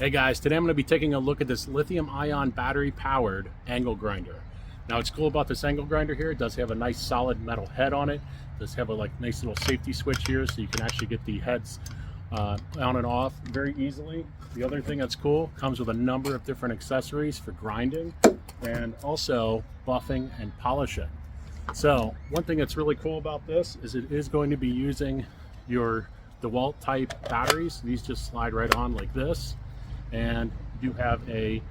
Hey guys, today I'm going to be taking a look at this lithium-ion battery-powered angle grinder. Now what's cool about this angle grinder here, it does have a nice solid metal head on it. It does have a nice little safety switch here so you can actually get the heads on and off very easily. The other thing that's cool, comes with a number of different accessories for grinding and also buffing and polishing. So one thing that's really cool about this is it is going to be using your DeWalt type batteries. These just slide right on like this. And you do have a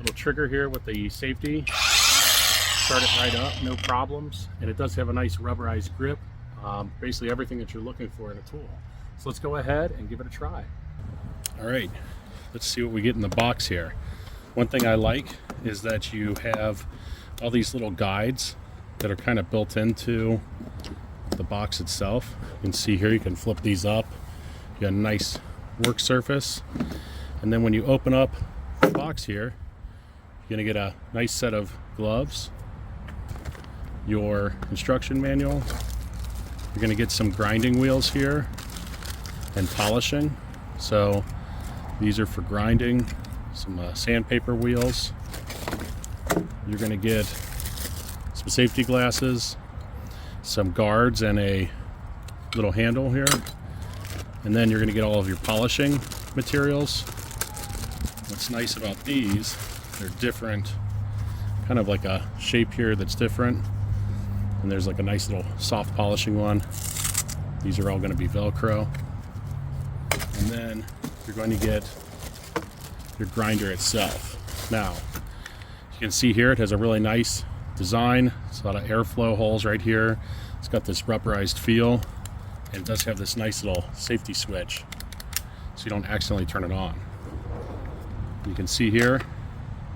little trigger here with the safety. Start it right up, no problems. And it does have a nice rubberized grip. Basically everything that you're looking for in a tool. So let's go ahead and give it a try. All right, let's see what we get in the box here. One thing I like is that you have all these little guides that are kind of built into the box itself. You can see here, you can flip these up. You got a nice work surface. And then when you open up the box here, you're gonna get a nice set of gloves, your instruction manual. You're gonna get some grinding wheels here and polishing. So these are for grinding, some sandpaper wheels. You're gonna get some safety glasses, some guards, and a little handle here. And then you're gonna get all of your polishing materials. What's nice about these, they're different, kind of like a shape here that's different. And there's like a nice little soft polishing one. These are all going to be Velcro. And then you're going to get your grinder itself. Now, you can see here it has a really nice design. It's a lot of airflow holes right here. It's got this rubberized feel. And it does have this nice little safety switch so you don't accidentally turn it on. You can see here,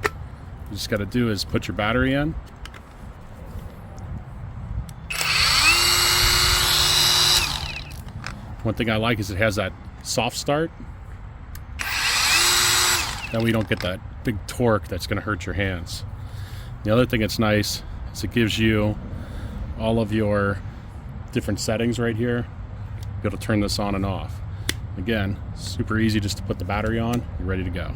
you just got to do is put your battery in. One thing I like is it has that soft start. That way you don't get that big torque that's going to hurt your hands. The other thing that's nice is it gives you all of your different settings right here. Be able to turn this on and off. Again, super easy just to put the battery on. You're ready to go.